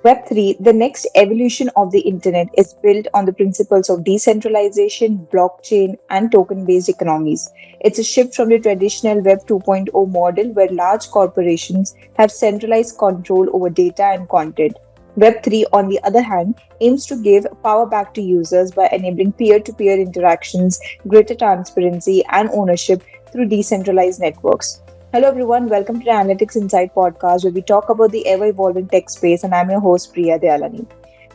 Web3, the next evolution of the internet, is built on the principles of decentralization, blockchain, and token based economies. It's a shift from the traditional Web 2.0 model where large corporations have centralized control over data and content. Web3, on the other hand, aims to give power back to users by enabling peer to peer interactions, greater transparency, and ownership through decentralized networks. Hello, everyone. Welcome to the Analytics Insight podcast, where we talk about the ever evolving tech space. And I'm your host, Priya Dayalani.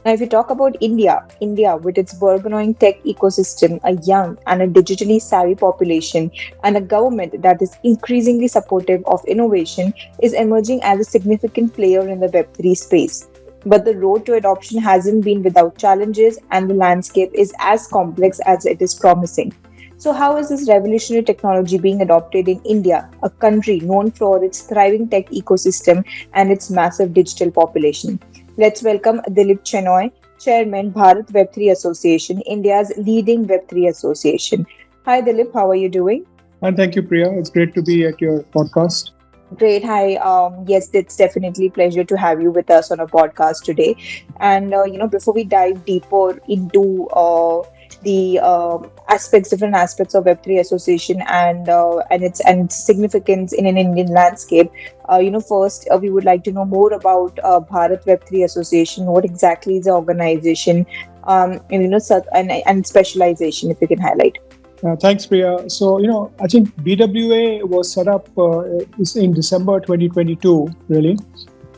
Now, if we talk about India with its burgeoning tech ecosystem, a young and a digitally savvy population, and a government that is increasingly supportive of innovation, is emerging as a significant player in the Web3 space. But the road to adoption hasn't been without challenges, and the landscape is as complex as it is promising. So, how is this revolutionary technology being adopted in India, a country known for its thriving tech ecosystem and its massive digital population? Let's welcome Dilip Chenoy, Chairman, Bharat Web3 Association, India's leading Web3 association. Hi, Dilip. How are you doing? And thank you, Priya. It's great to be at your podcast. Great. Hi. Yes, it's definitely a pleasure to have you with us on a podcast today. And before we dive deeper into the different aspects of Web3 association and its significance in an Indian landscape, first we would like to know more about Bharat Web3 Association. What exactly is the organization, and specialization, if you can highlight. Thanks, Priya. So, I think BWA was set up in December 2022, really,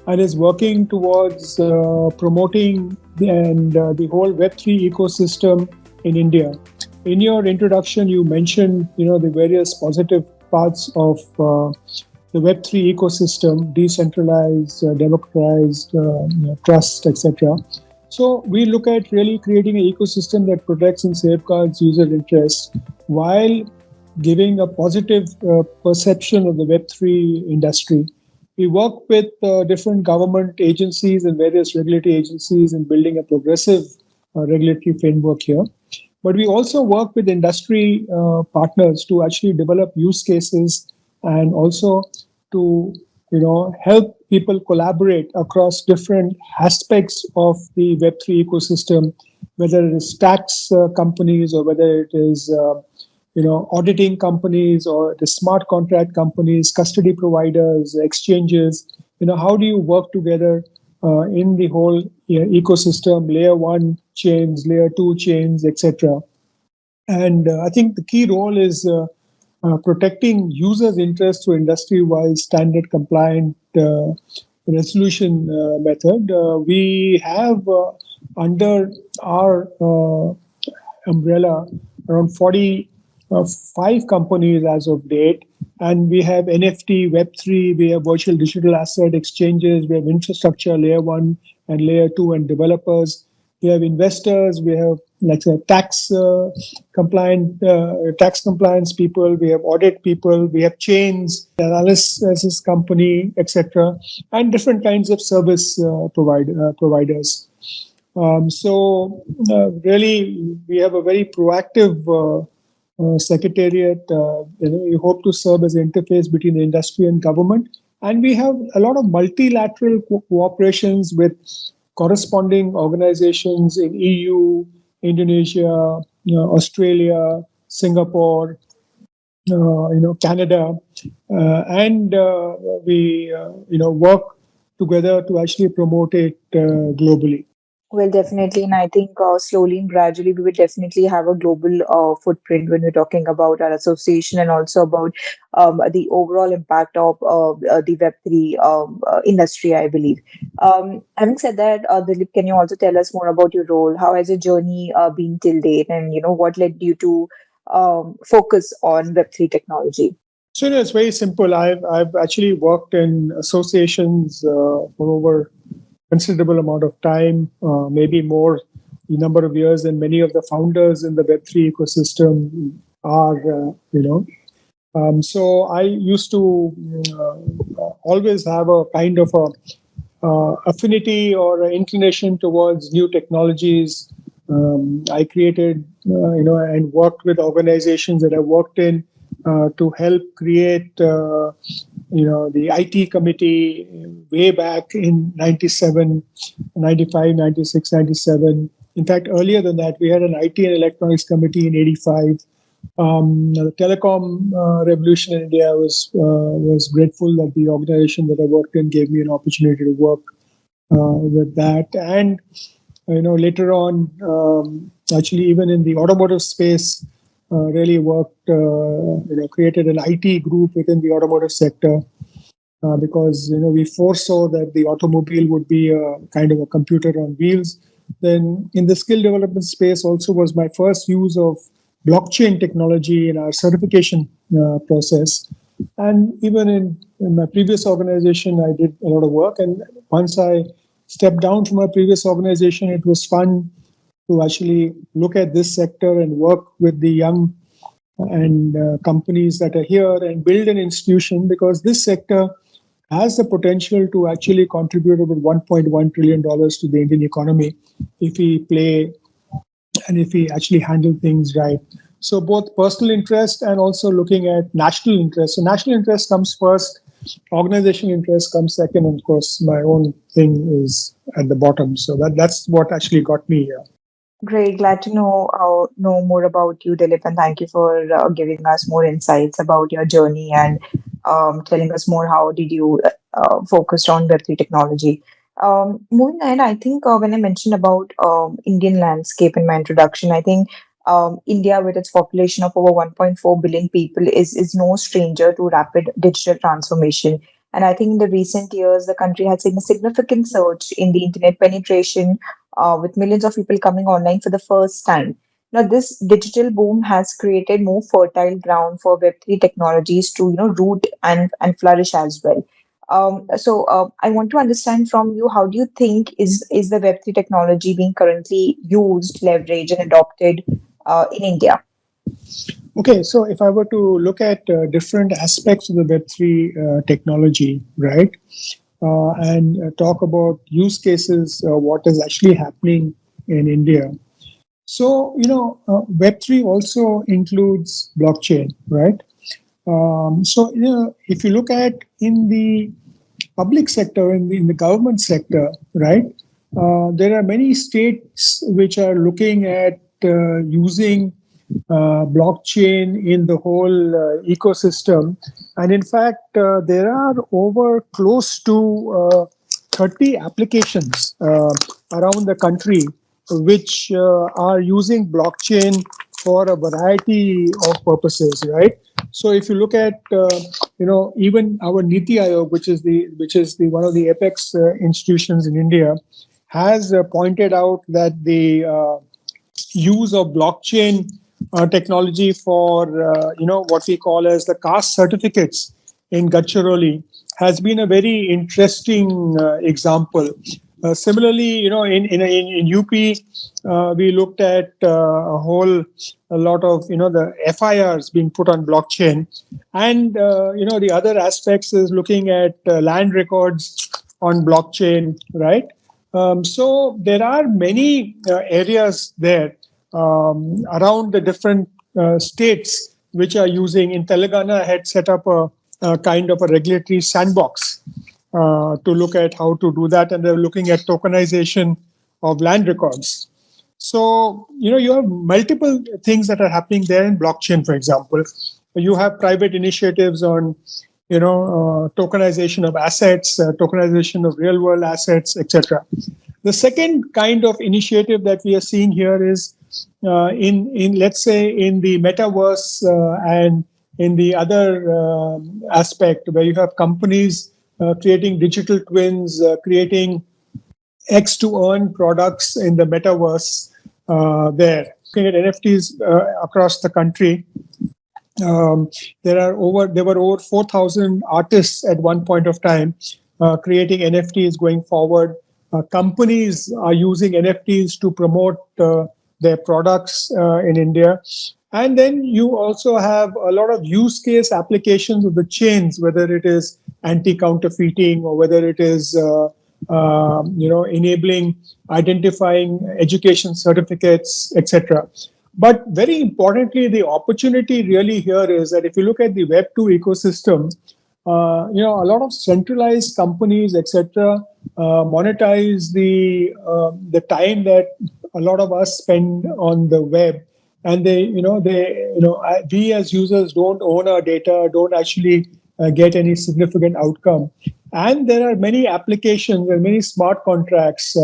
and is working towards promoting the whole Web3 ecosystem in India. In your introduction, you mentioned, the various positive parts of the Web3 ecosystem, decentralized, democratized, trust, etc. So we look at really creating an ecosystem that protects and safeguards user interests while giving a positive perception of the Web3 industry. We work with different government agencies and various regulatory agencies in building a progressive regulatory framework here. But we also work with industry partners to actually develop use cases and also to help people collaborate across different aspects of the Web3 ecosystem, whether it is tax companies or whether it is auditing companies or the smart contract companies, custody providers, exchanges. How do you work together in the whole ecosystem, layer one chains, layer two chains, etc. And I think the key role is protecting users' interests through industry-wide standard compliant resolution method. We have under our umbrella around 45 companies as of date, and we have NFT, Web3, we have virtual digital asset exchanges, we have infrastructure, layer one and layer two, and developers. We have investors, we have tax compliance people, we have audit people, we have chains, analysis company, etc., and different kinds of service providers. Really, we have a very proactive secretariat. We hope to serve as an interface between the industry and government, and we have a lot of multilateral cooperations with corresponding organizations in EU, Indonesia, Australia, Singapore, Canada, and we work together to actually promote it globally. Well, definitely. And I think slowly and gradually, we will definitely have a global footprint when we're talking about our association and also about the overall impact of the Web3 industry, I believe. Having said that, Dilip, can you also tell us more about your role? How has your journey been till date? And, what led you to focus on Web3 technology? So, it's very simple. I've actually worked in associations for over considerable amount of time, maybe more number of years than many of the founders in the Web3 ecosystem are, So I used to always have a kind of a affinity or an inclination towards new technologies. I created, and worked with organizations that I worked in to help create, the IT committee way back in 97, 95, 96, 97. In fact, earlier than that, we had an IT and electronics committee in 85. The telecom revolution in India was grateful that the organization that I worked in gave me an opportunity to work with that. And later on, actually, even in the automotive space, really worked, created an IT group within the automotive sector because we foresaw that the automobile would be a kind of a computer on wheels. Then in the skill development space also was my first use of blockchain technology in our certification process. And even in my previous organization, I did a lot of work. And once I stepped down from my previous organization, it was fun to actually look at this sector and work with the young and companies that are here and build an institution, because this sector has the potential to actually contribute about $1.1 trillion to the Indian economy if we play and if we actually handle things right. So both personal interest and also looking at national interest. So national interest comes first, organizational interest comes second, and of course my own thing is at the bottom. So that's what actually got me here. Great, glad to know more about you, Dilip, and thank you for giving us more insights about your journey and telling us more how did you focused on Web3 technology. Moving ahead, I think when I mentioned about Indian landscape in my introduction, I think India, with its population of over 1.4 billion people, is no stranger to rapid digital transformation. And I think in the recent years, the country has seen a significant surge in the internet penetration, with millions of people coming online for the first time. Now, this digital boom has created more fertile ground for Web3 technologies to, root and flourish as well. So, I want to understand from you, how do you think is the Web3 technology being currently used, leveraged, and adopted in India? Okay, so if I were to look at different aspects of the Web3 technology, right, and talk about use cases, what is actually happening in India. So, Web3 also includes blockchain, right? So, if you look at in the public sector, in the government sector, right, there are many states which are looking at using blockchain in the whole ecosystem. And in fact, there are over close to 30 applications around the country which are using blockchain for a variety of purposes, right? So if you look at, even our Niti Aayog, which is the one of the apex institutions in India, has pointed out that the use of blockchain technology for what we call as the caste certificates in Gadchiroli has been a very interesting example. Similarly, in UP, we looked at a lot of the FIRs being put on blockchain, and the other aspects is looking at land records on blockchain, right? So there are many areas there around the different states which are using. In Telangana, I had set up a kind of a regulatory sandbox to look at how to do that, and they're looking at tokenization of land records. So, you have multiple things that are happening there in blockchain, for example. You have private initiatives on, tokenization of assets, tokenization of real world assets, etc. The second kind of initiative that we are seeing here is in let's say in the metaverse and in the other aspect where you have companies creating digital twins, creating X to earn products in the metaverse there. Looking at NFTs across the country, there were over 4,000 artists at one point of time creating NFTs going forward. Companies are using NFTs to promote their products in India. And then you also have a lot of use case applications of the chains, whether it is anti-counterfeiting or whether it is enabling, identifying education certificates, etc. But very importantly, the opportunity really here is that if you look at the Web2 ecosystem, a lot of centralized companies, etc., monetize the time that a lot of us spend on the web, and we as users don't own our data, don't actually get any significant outcome. And there are many applications and many smart contracts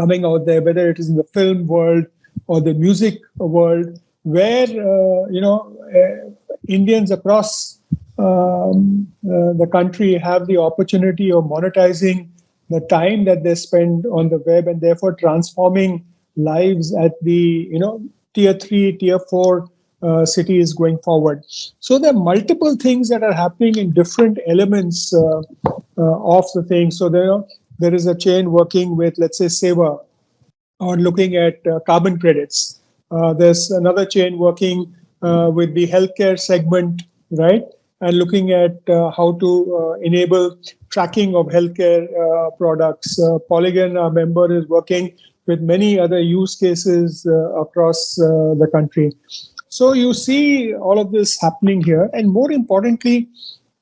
coming out there, whether it is in the film world or the music world, where Indians across the country have the opportunity of monetizing the time that they spend on the web, and therefore transforming lives at the tier 3, tier 4 cities going forward. So there are multiple things that are happening in different elements of the thing. So there is a chain working with, let's say, Seva, on looking at carbon credits. There's another chain working with the healthcare segment, right? And looking at how to enable tracking of healthcare products. Polygon, our member, is working with many other use cases across the country. So you see all of this happening here. And more importantly,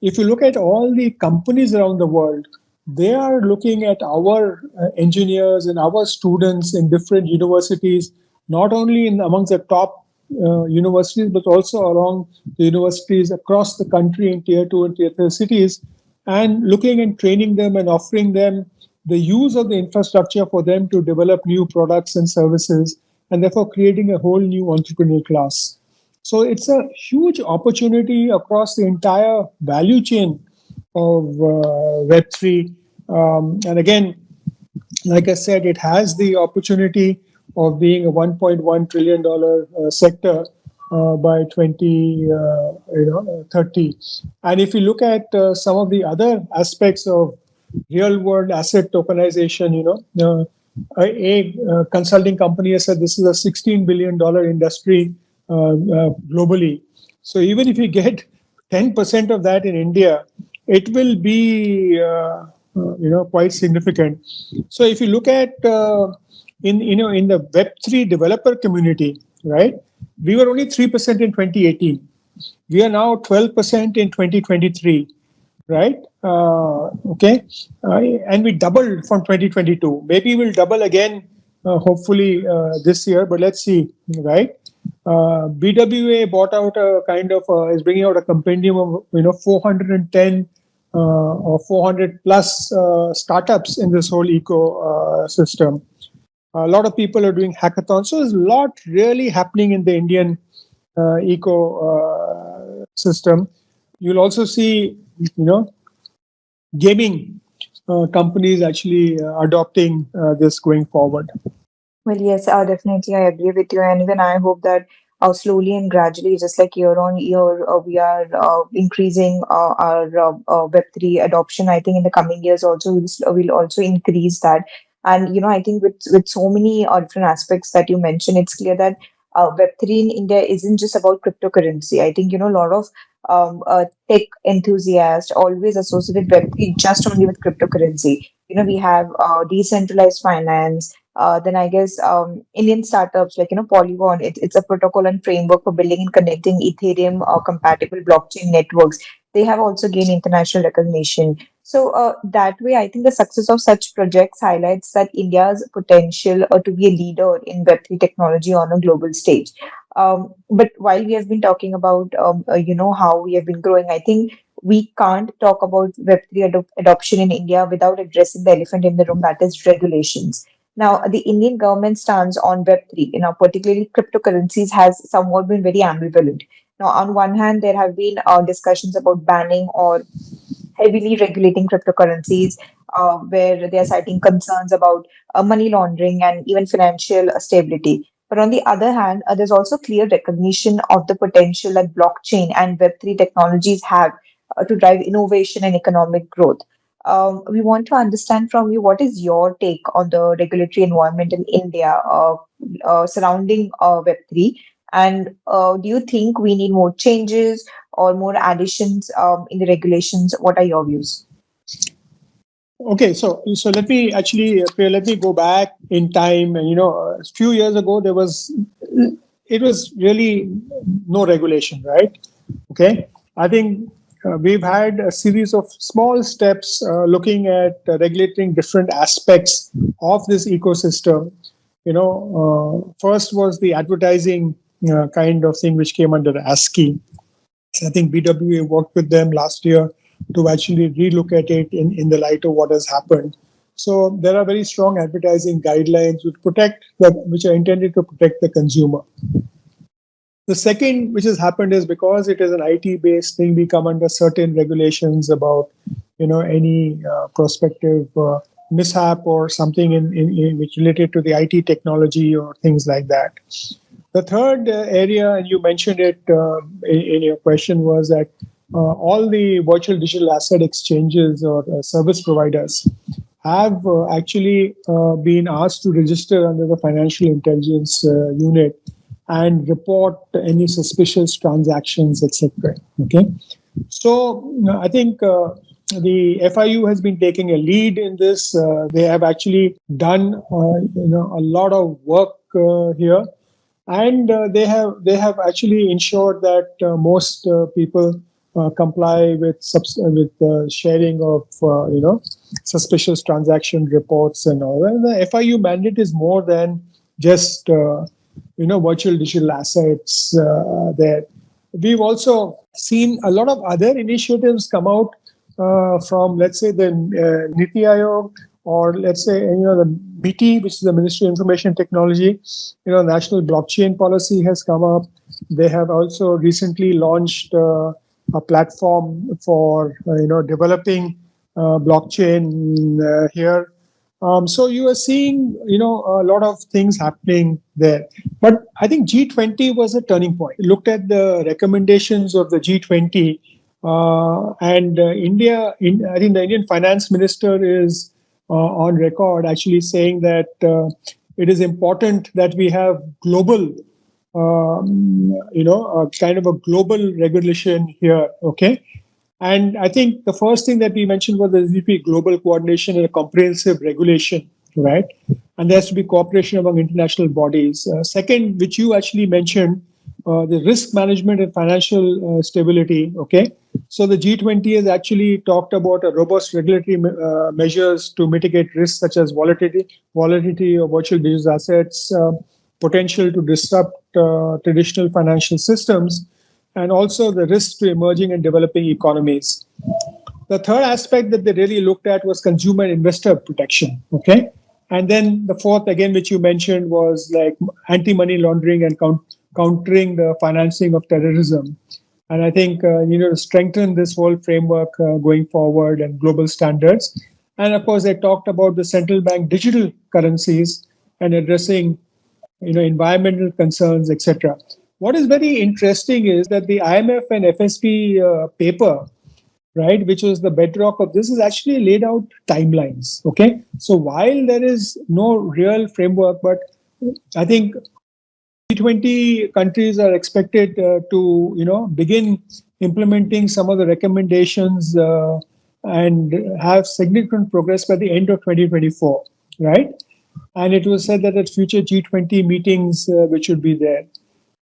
if you look at all the companies around the world, they are looking at our engineers and our students in different universities, not only in amongst the top universities, but also along the universities across the country in tier 2 and tier 3 cities, and looking and training them and offering them the use of the infrastructure for them to develop new products and services, and therefore creating a whole new entrepreneurial class. So it's a huge opportunity across the entire value chain of Web3. And again, like I said, it has the opportunity of being a $1.1 trillion sector by 2030. And if you look at some of the other aspects of real world asset tokenization, a consulting company has said this is a $16 billion industry globally. So even if you get 10% of that in India, it will be quite significant. So if you look at in the Web3 developer community, right, we were only 3% in 2018. We are now 12% in 2023, right? Okay, and we doubled from 2022. Maybe we'll double again, hopefully this year. But let's see, right? BWA bought out a kind of is bringing out a compendium of 410 or 400 plus startups in this whole ecosystem. A lot of people are doing hackathons. So there's a lot really happening in the Indian ecosystem. You'll also see, gaming companies actually adopting this going forward. Well, yes, definitely, I agree with you, and even I hope that slowly and gradually, just like year on year, we are increasing our Web3 adoption. I think in the coming years also we'll also increase that. And I think with so many different aspects that you mentioned, it's clear that Web3 in India isn't just about cryptocurrency. I think a lot of tech enthusiasts always associate Web3 just only with cryptocurrency. We have decentralized finance. Then I guess Indian startups like Polygon, it's a protocol and framework for building and connecting Ethereum compatible blockchain networks. They have also gained international recognition. So that way, I think the success of such projects highlights that India's potential to be a leader in Web3 technology on a global stage. But while we have been talking about how we have been growing, I think we can't talk about Web3 adoption in India without addressing the elephant in the room, that is regulations. Now, the Indian government stance on Web3, particularly cryptocurrencies, has somewhat been very ambivalent. Now, on one hand, there have been discussions about banning or heavily regulating cryptocurrencies, where they are citing concerns about money laundering and even financial stability. But on the other hand, there's also clear recognition of the potential that blockchain and Web3 technologies have to drive innovation and economic growth. We want to understand from you what is your take on the regulatory environment in India surrounding Web3, and do you think we need more changes or more additions in the regulations? What are your views? Okay, so let me go back in time, and a few years ago it was really no regulation, right? Okay, I think we've had a series of small steps looking at regulating different aspects of this ecosystem. First was the advertising kind of thing, which came under ASCII. I think BWA worked with them last year to actually relook at it in the light of what has happened. So there are very strong advertising guidelines which are intended to protect the consumer. The second, which has happened, is because it is an IT-based thing, we come under certain regulations about, any prospective mishap or something in which related to the IT technology or things like that. The third area, and you mentioned it in your question, was that all the virtual digital asset exchanges or service providers have actually been asked to register under the Financial Intelligence Unit and report any suspicious transactions, etc. Okay, so I think the FIU has been taking a lead in this. They have actually done a lot of work here, and they have actually ensured that most people comply with sharing of suspicious transaction reports and all. And the FIU mandate is more than just virtual digital assets. There, we've also seen a lot of other initiatives come out from, let's say, the Niti Aayog, or let's say the BT, which is the Ministry of Information Technology. National blockchain policy has come up. They have also recently launched a platform for developing blockchain here. So you are seeing a lot of things happening there. But I think G20 was a turning point. Looked at the recommendations of the G20, and India. I think the Indian finance minister is on record actually saying that it is important that we have global, kind of a global regulation here. Okay. And I think the first thing that we mentioned was there needs to be global coordination and a comprehensive regulation, right? And there has to be cooperation among international bodies. Second, which you actually mentioned, the risk management and financial stability. Okay, so the G20 has actually talked about a robust regulatory measures to mitigate risks such as volatility of virtual digital assets, potential to disrupt traditional financial systems, and also the risk to emerging and developing economies. The third aspect that they really looked at was consumer and investor protection. Okay, and then the fourth, again, which you mentioned, was like anti-money laundering and countering the financing of terrorism. And I think to strengthen this whole framework going forward and global standards. And of course, they talked about the central bank digital currencies and addressing environmental concerns, etc. What is very interesting is that the IMF and FSP paper, right, which was the bedrock of this, is actually laid out timelines. Okay, so while there is no real framework, but I think G20 countries are expected to begin implementing some of the recommendations and have significant progress by the end of 2024, right? And it was said that at future G20 meetings, which should be there.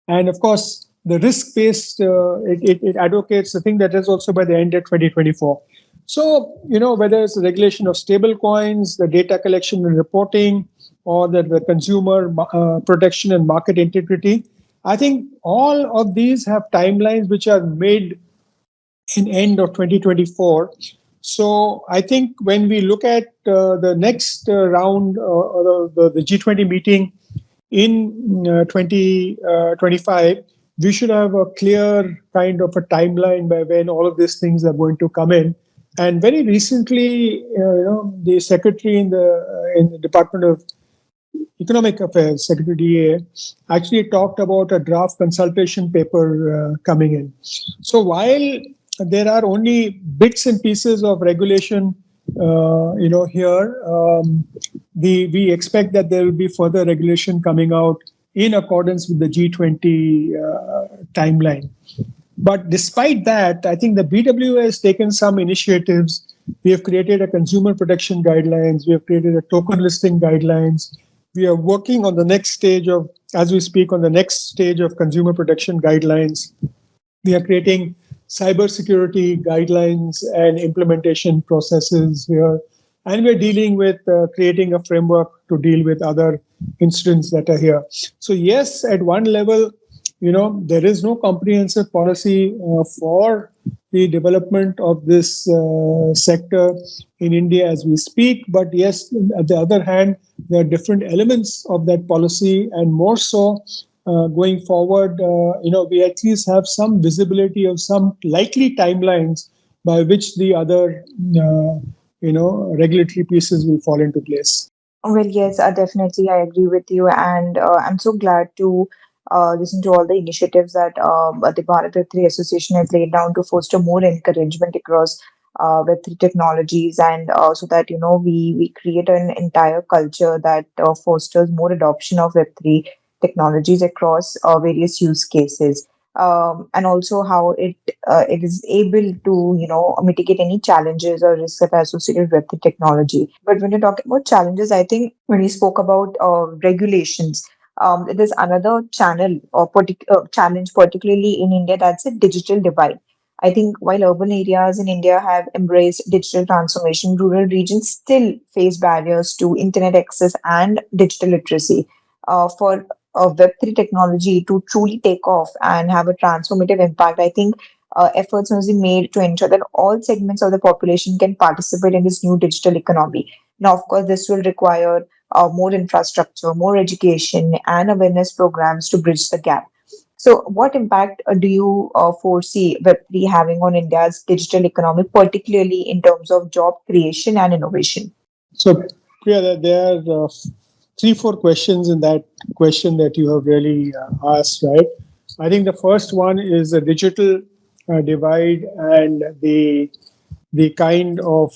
And of course, the risk-based, it advocates the thing that is also by the end of 2024. So, whether it's the regulation of stable coins, the data collection and reporting, or the consumer protection and market integrity, I think all of these have timelines which are made in end of 2024. So I think when we look at the next round, or the G20 meeting in 2025, we should have a clear kind of a timeline by when all of these things are going to come in. And very recently, the secretary in the Department of Economic Affairs, Secretary DA, actually talked about a draft consultation paper coming in. So while there are only bits and pieces of regulation, here, we expect that there will be further regulation coming out in accordance with the G20 timeline. But despite that, I think the BWA has taken some initiatives We have created a consumer protection guidelines. We have created a token listing guidelines. We are working on the next stage of, as we speak, on the next stage of consumer protection guidelines. We are creating cybersecurity guidelines and implementation processes here. And we're dealing with creating a framework to deal with other incidents that are here. So yes, at one level, there is no comprehensive policy for the development of this sector in India as we speak. But yes, at the other hand, there are different elements of that policy, and more so going forward, we at least have some visibility of some likely timelines by which the other, regulatory pieces will fall into place. Well, yes, definitely, I agree with you, and I'm so glad to listen to all the initiatives that the Bharat Web3 Association has laid down to foster more encouragement across Web3 technologies, and so that we create an entire culture that fosters more adoption of Web3 technologies across various use cases. And also how it is able to mitigate any challenges or risks that are associated with the technology. But when you're talking about challenges, I think when we spoke about regulations, there's another challenge, particularly in India, that's a digital divide. I think while urban areas in India have embraced digital transformation, rural regions still face barriers to internet access and digital literacy. For Web3 technology to truly take off and have a transformative impact, I think efforts must be made to ensure that all segments of the population can participate in this new digital economy. Now, of course, this will require more infrastructure, more education, and awareness programs to bridge the gap. So, what impact do you foresee Web3 having on India's digital economy, particularly in terms of job creation and innovation? So, Priya, there are 3-4 questions in that question that you have really asked, right? I think the first one is the digital divide and the kind of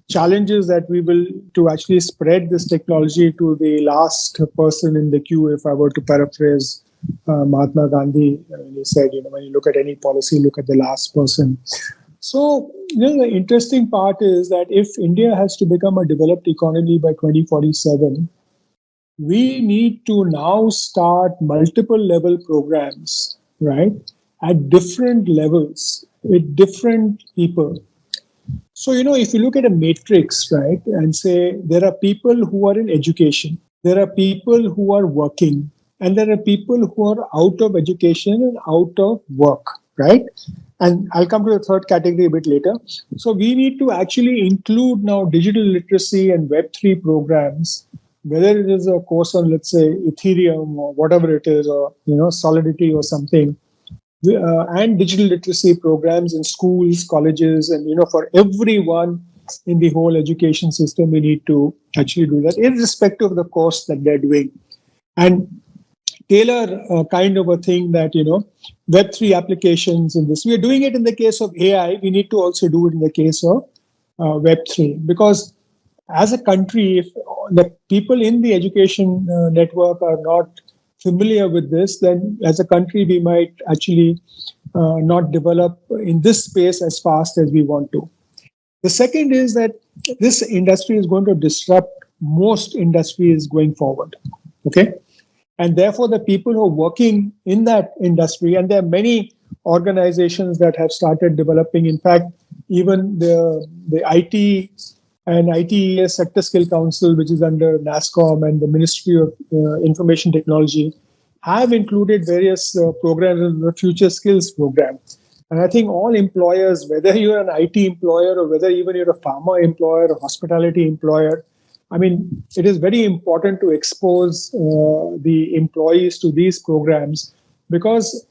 challenges that we will to actually spread this technology to the last person in the queue. If I were to paraphrase Mahatma Gandhi, when he said, when you look at any policy, look at the last person. So, the interesting part is that if India has to become a developed economy by 2047, we need to now start multiple level programs, right, at different levels with different people. So, if you look at a matrix, right, and say there are people who are in education, there are people who are working, and there are people who are out of education and out of work, right? And I'll come to the third category a bit later. So we need to actually include now digital literacy and Web3 programs, whether it is a course on, let's say, Ethereum or whatever it is, or, Solidity or something, and digital literacy programs in schools, colleges, and, for everyone in the whole education system, we need to actually do that, irrespective of the course that they're doing. And tailor kind of a thing that, Web3 applications in this. We are doing it in the case of AI. We need to also do it in the case of Web3. Because as a country, if the people in the education network are not familiar with this, then as a country, we might actually not develop in this space as fast as we want to. The second is that this industry is going to disrupt most industries going forward. Okay. And therefore, the people who are working in that industry, and there are many organizations that have started developing. In fact, even the IT and ITES Sector Skill Council, which is under NASSCOM and the Ministry of Information Technology, have included various programs in the Future Skills program. And I think all employers, whether you're an IT employer or whether even you're a pharma employer or hospitality employer, I mean, it is very important to expose the employees to these programs, because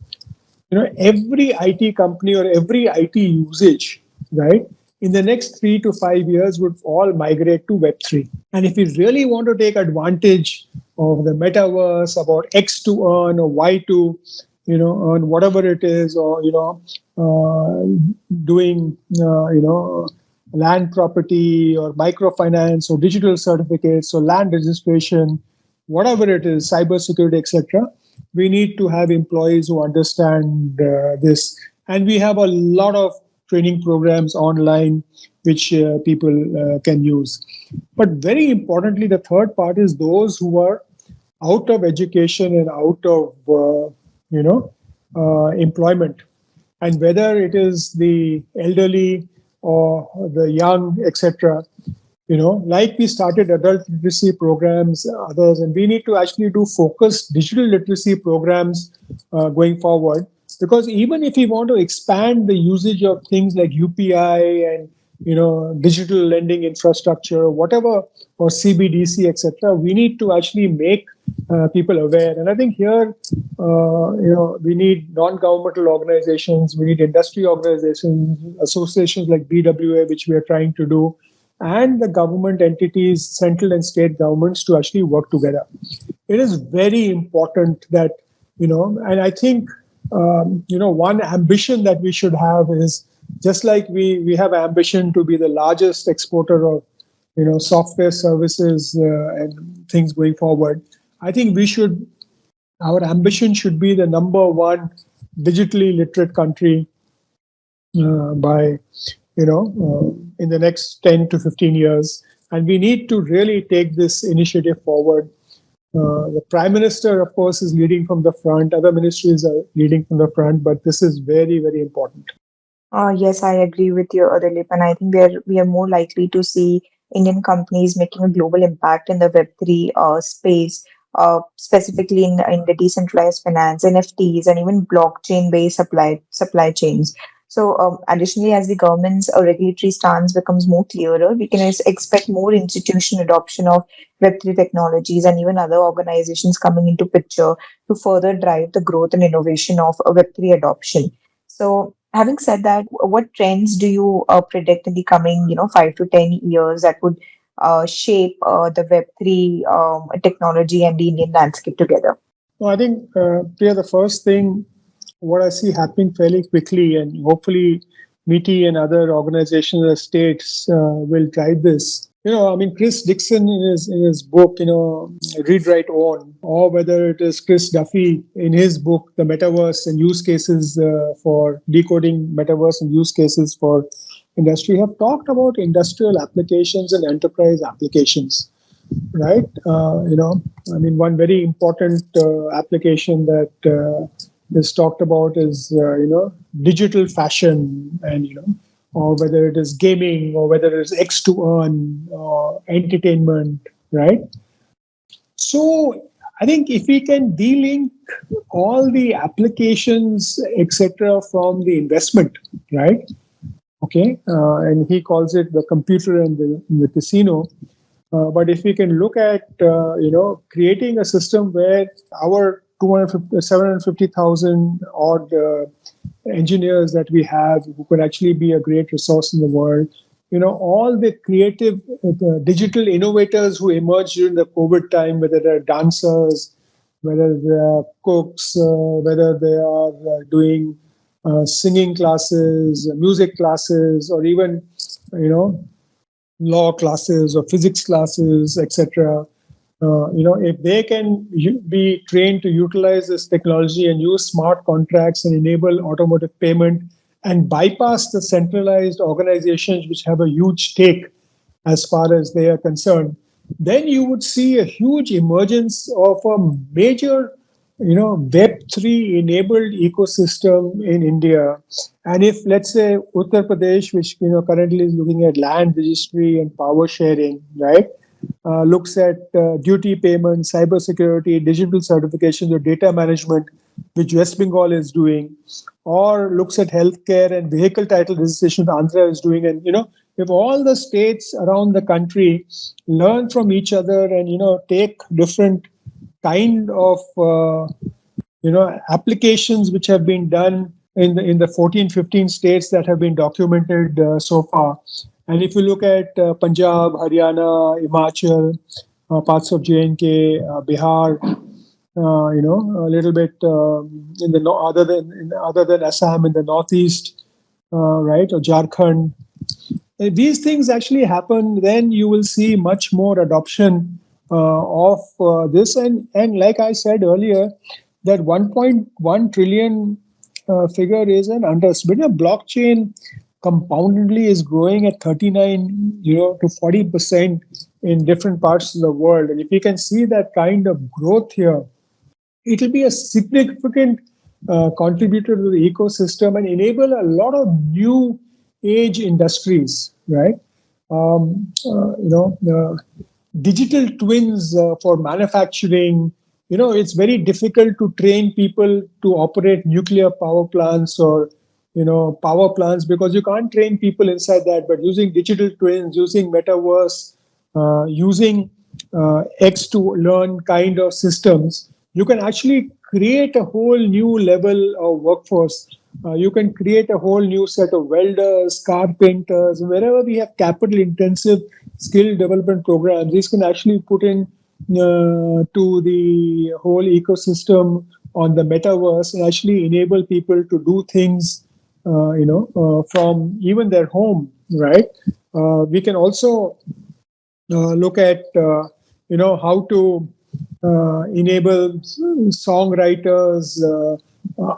every IT company or every IT usage, right, in the next 3 to 5 years would all migrate to Web3. And if you really want to take advantage of the metaverse, about X to earn or Y to earn whatever it is, or doing land property or microfinance or digital certificates or land registration, whatever it is, cybersecurity, etc., we need to have employees who understand this. And we have a lot of training programs online, which people can use. But very importantly, the third part is those who are out of education and out of you know employment, and whether it is the elderly or the young, etc. Like we started adult literacy programs, others, and we need to actually do focused digital literacy programs going forward. Because even if we want to expand the usage of things like UPI and digital lending infrastructure, whatever, or CBDC, etc., we need to actually make people aware. And I think here, we need non-governmental organizations, we need industry organizations, associations like BWA, which we are trying to do, and the government entities, central and state governments, to actually work together. It is very important that, and I think, one ambition that we should have is, just like we have ambition to be the largest exporter of, software services and things going forward. I think our ambition should be the number one digitally literate country by in the next 10 to 15 years. And we need to really take this initiative forward. The Prime Minister, of course, is leading from the front. Other ministries are leading from the front, but this is very, very important. Yes, I agree with you, Dilip, and I think we are more likely to see Indian companies making a global impact in the Web3 space, specifically in the decentralized finance, NFTs, and even blockchain-based supply chains. So, additionally, as the government's regulatory stance becomes more clearer, we can expect more institutional adoption of Web3 technologies and even other organizations coming into picture to further drive the growth and innovation of Web3 adoption. So, having said that, what trends do you predict in the coming, 5 to 10 years that would shape the Web3 technology and the Indian landscape together? No, I think, Priya, the first thing, what I see happening fairly quickly, and hopefully MITI and other organizations and states will drive this. Chris Dixon in his book, Read, Write, Own, or whether it is Chris Duffy in his book, The Metaverse and Use Cases for Decoding Metaverse and Use Cases for Industry, have talked about industrial applications and enterprise applications, right? One very important application that is talked about is, digital fashion, and, or whether it is gaming, or whether it is X to earn, or entertainment, right? So I think if we can de-link all the applications, etc., from the investment, right? Okay, and he calls it the computer and the casino. But if we can look at, creating a system where our 750,000 odd engineers that we have, who could actually be a great resource in the world, all the creative digital innovators who emerged during the COVID time, whether they're dancers, whether they are cooks, whether they are doing singing classes, music classes, or even, law classes or physics classes, etc. If they can be trained to utilize this technology and use smart contracts and enable automated payment and bypass the centralized organizations which have a huge stake as far as they are concerned, then you would see a huge emergence of a major, Web3 enabled ecosystem in India. And if, let's say, Uttar Pradesh, which currently is looking at land registry and power sharing, right, looks at duty payments, cybersecurity, digital certifications, or data management, which West Bengal is doing, or looks at healthcare and vehicle title registration, Andhra is doing, and if all the states around the country learn from each other and take different kind of applications which have been done in the 14-15 states that have been documented so far. And if you look at Punjab, Haryana, Himachal, parts of J&K, Bihar, a little bit in the other than Assam in the northeast, right, or Jharkhand. If these things actually happen, then you will see much more adoption of this. And like I said earlier, that 1.1 trillion figure is an underestimate. Blockchain compoundedly is growing at 39, to 40% in different parts of the world. And if you can see that kind of growth here, it will be a significant contributor to the ecosystem and enable a lot of new age industries, right? Digital twins for manufacturing. It's very difficult to train people to operate nuclear power plants or power plants, because you can't train people inside that. But using digital twins, using metaverse, using X to learn kind of systems, you can actually create a whole new level of workforce. You can create a whole new set of welders, carpenters. Wherever we have capital intensive skill development programs, these can actually put in to the whole ecosystem on the metaverse and actually enable people to do things, from even their home, right? We can also look at, how to enable songwriters, uh,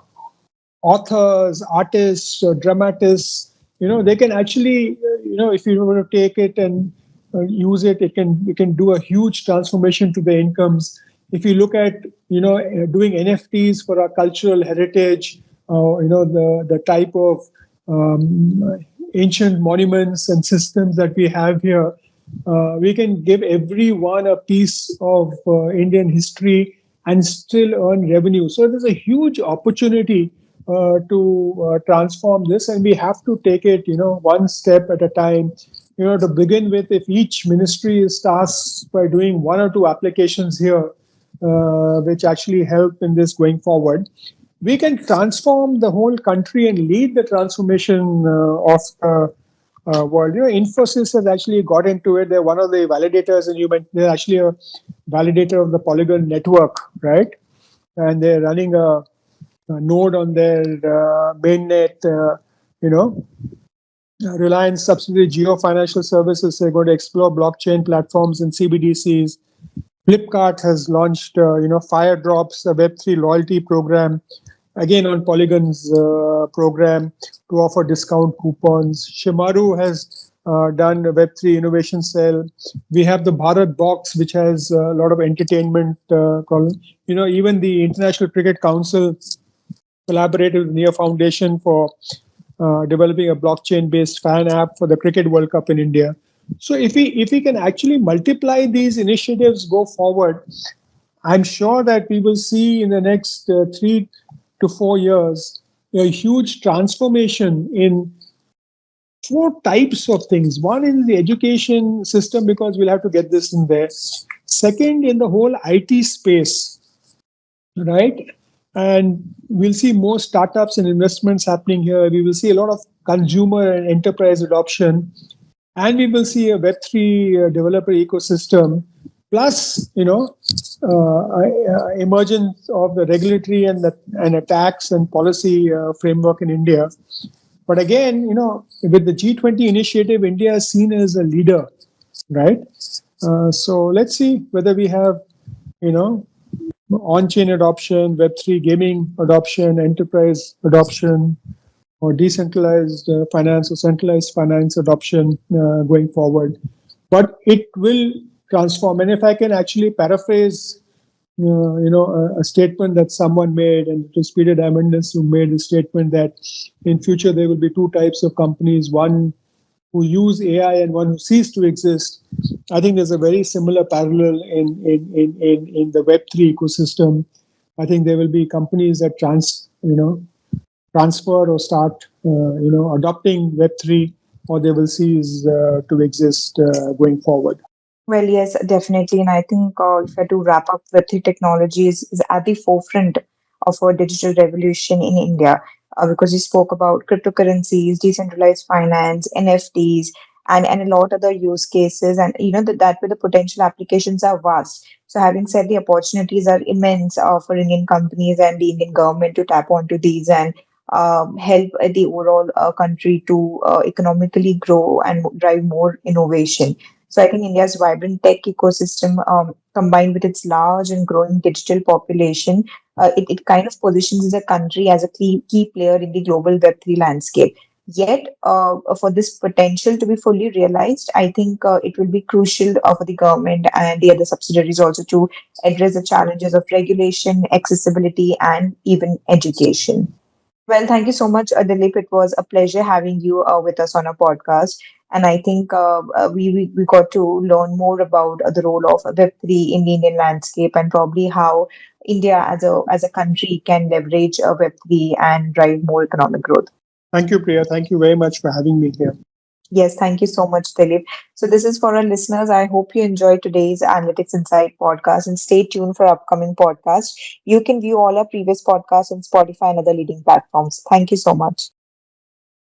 authors, artists, dramatists. They can actually, if you were to take it and use it, it can do a huge transformation to the incomes. If you look at, doing NFTs for our cultural heritage, the type of ancient monuments and systems that we have here, we can give everyone a piece of Indian history and still earn revenue. So there's a huge opportunity to transform this, and we have to take it, one step at a time. To begin with, if each ministry is tasked by doing one or two applications here, which actually help in this going forward, we can transform the whole country and lead the transformation of world. Infosys has actually got into it. They're one of the validators, and they're actually a validator of the Polygon network, right? And they're running a node on their mainnet. Reliance subsidiary Geo Financial Services, they're going to explore blockchain platforms and CBDCs. Flipkart has launched, Fire Drops, a Web3 loyalty program, again on Polygon's program to offer discount coupons. Shimaru has done a Web3 innovation cell. We have the Bharat Box, which has a lot of entertainment. Even the International Cricket Council collaborated with Nia Foundation for developing a blockchain-based fan app for the Cricket World Cup in India. So if we can actually multiply these initiatives go forward, I'm sure that we will see in the next 3 to 4 years a huge transformation in 4 types of things. One is the education system, because we'll have to get this in there. Second, in the whole IT space, right? And we'll see more startups and investments happening here. We will see a lot of consumer and enterprise adoption, and we will see a Web3 developer ecosystem, plus emergence of the regulatory and a tax and policy framework in India. But again, with the G20 initiative, India is seen as a leader, right? So let's see whether we have, on-chain adoption, Web3 gaming adoption, enterprise adoption, or decentralized finance or centralized finance adoption going forward. But it will transform. And if I can actually paraphrase, a statement that someone made, and it was Peter Diamandis who made the statement that in future there will be 2 types of companies: one who use AI and one who cease to exist. I think there's a very similar parallel in the Web3 ecosystem. I think there will be companies that transfer or start, adopting Web3, or they will cease to exist going forward. Well, yes, definitely. And I think if I had to wrap up, Web3 technology is at the forefront of a digital revolution in India, because you spoke about cryptocurrencies, decentralized finance, NFTs, and a lot other use cases. And that way the potential applications are vast. So having said, the opportunities are immense for Indian companies and the Indian government to tap onto these and help the overall country to economically grow and drive more innovation. So I think India's vibrant tech ecosystem, combined with its large and growing digital population, it kind of positions the country as a key player in the global Web3 landscape. Yet, for this potential to be fully realized, I think it will be crucial for the government and the other subsidiaries also to address the challenges of regulation, accessibility, and even education. Well, thank you so much, Dilip. It was a pleasure having you with us on our podcast. And I think we got to learn more about the role of Web3 in the Indian landscape and probably how India as a country can leverage Web3 and drive more economic growth. Thank you, Priya. Thank you very much for having me here. Yes, thank you so much, Dilip. So, this is for our listeners. I hope you enjoyed today's Analytics Insight podcast and stay tuned for upcoming podcasts. You can view all our previous podcasts on Spotify and other leading platforms. Thank you so much.